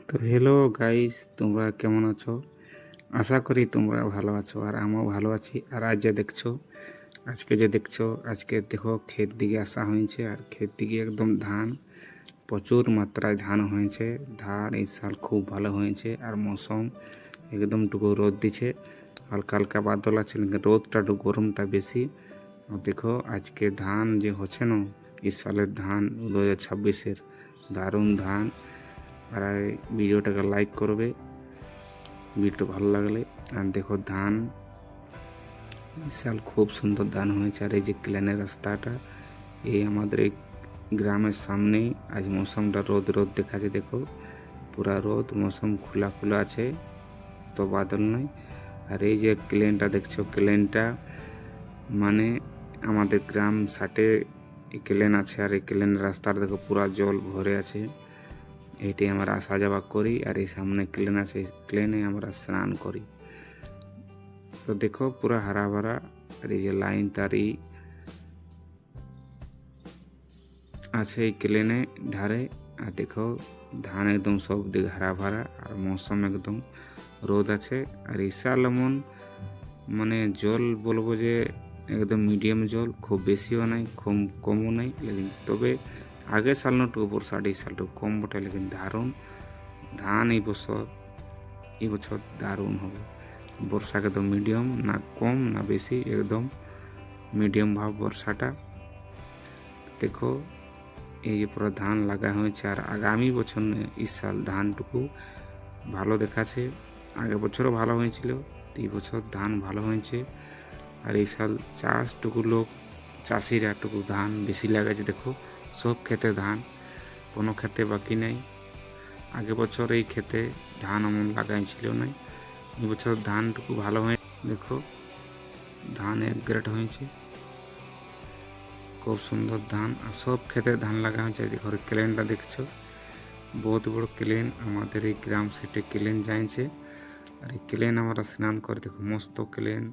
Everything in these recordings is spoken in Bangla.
তো হ্যালো গাইস, তোমরা কেমন আছো? আশা করি তোমরা ভালো আছো আর আমিও ভালো আছি। আর আজকে দেখো ক্ষেত দিকে আসা হয়েছে। আর ক্ষেত দিকে একদম ধান, প্রচুর মাত্রায় ধান হয়েছে। ধান এই সাল খুব ভালো হয়েছে। আর মৌসুম একদম টুকু রোদ দিছে, হালকা হালকা বাদল আছে, কিন্তু রোদটা একটু গরমটা বেশি। আর দেখো আজকে ধান যে হচ্ছে না, এই সালের ধান 2026-এর দারুণ ধান। আর এই ভিডিওটাকে লাইক করবে ভিডিওটা ভালো লাগলে। আর দেখো ধান বিশাল খুব সুন্দর ধান হয়েছে। আর এই যে ক্লেনের রাস্তাটা, এই আমাদের এই গ্রামের সামনেই। আজ মৌসুমটা রোদ রোদ দেখাচ্ছে, দেখো পুরা রোদ, মৌসুম খোলা খোলা আছে, তো বাদল নয়। আর এই যে ক্লেনটা দেখছো, ক্লেনটা মানে আমাদের গ্রাম সাটে এই ক্লেন আছে। আর এই ক্লেনের রাস্তার দেখো পুরা জল ভরে আছে। এইটাই আমরা আসা যাওয়া করি। আর এই সামনে ক্লেন আছে, ক্লেনে আমরা স্নান করি। তো দেখো পুরা হারা ভরা। আর এই যে লাইন তারি আছে এই ক্লেনে ধারে। আর দেখো ধান একদম সব দিকে হারা ভরা। আর মৌসুম একদম রোদ আছে। আর এই সাল এমন মানে জল বলবো যে একদম মিডিয়াম জল, খুব বেশিও নাই, খুব কমও নাই। লেকিন তবে আগের সাল নটু বর্ষাটা এই সালটু কম বটে, লেকিন দারুণ ধান এই বছর দারুণ হবে। বর্ষাকে তো মিডিয়াম, না কম না বেশি, একদম মিডিয়াম ভাব বর্ষাটা। দেখো এই যে পুরো ধান লাগা হয়েছে। আর আগামী বছর এই সাল ধানটুকু ভালো দেখাচ্ছে। আগের বছরও ভালো হয়েছিল, এই বছর ধান ভালো হয়েছে। আর এই সাল চাষিরা টুকু ধান বেশি লাগাচ্ছে। দেখো সব ক্ষেতে ধান, কোনো ক্ষেতে বাকি নেই। আগের বছর এই ক্ষেতে ধান এমন লাগাইছিল না, এই বছর ধানটুকু ভালো হয়ে দেখো ধান এক গ্রেড হয়েছে, খুব সুন্দর ধান। আর সব ক্ষেতে ধান লাগা হয়েছে। দেখো ক্লেনটা দেখছো, বহুত বড় ক্লেন, আমাদের এই গ্রাম সেটে ক্লেন যাইছে। আর এই ক্লেন আমরা স্নান করে, দেখো মস্ত ক্লেন।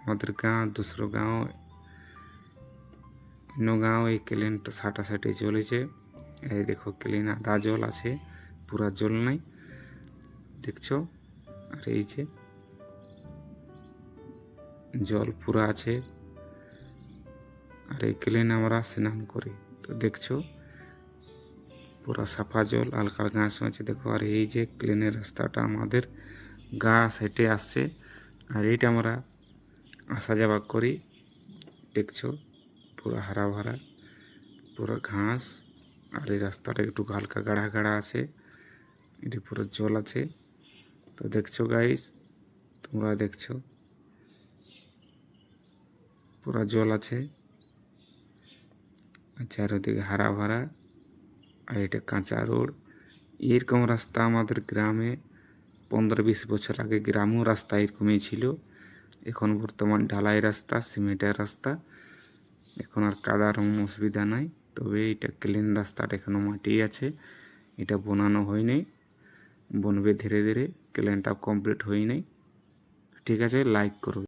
আমাদের গাঁও দুসরো গাঁও অন্য গাঁও এই ক্লেনটা সাটাসাটি চলেছে। এই দেখো ক্লেন আধা জল আছে, পুরা জল নাই, দেখছো। আর এই যে জল পুরা আছে। আর এই ক্লেন আমরা স্নান করি। তো দেখছো পুরা সাফা জল, হালকা ঘাস আছে দেখো। আর এই যে ক্লেনের রাস্তাটা আমাদের গা সেটে আসছে। আর এইটা আমরা আসা যাওয়া করি, দেখছো পুরা হারা ভরা, পুরো ঘাস। আর এই রাস্তাটা একটু হালকা গাড়া গাড়া আছে, এটি পুরো জল আছে। তো দেখছো গাইস, তোমরা দেখছো পুরা জল আছে, চারিদিকে হারা ভরা। আর এটা কাঁচা রোড। এরকম রাস্তা আমাদের গ্রামে 15-20 বছর আগে গ্রামও রাস্তা এরকমই ছিল। এখন বর্তমান ঢালাই রাস্তা, সিমেন্টের রাস্তা, এখন আর কাদার অসুবিধা নাই। তবে এটা ক্লিন রাস্তাটা এখনো মাটি আছে, এটা বানানো হয়নি, বনবে ধীরে ধীরে, ক্লিনটা কমপ্লিট হয়নি। ঠিক আছে, লাইক করো।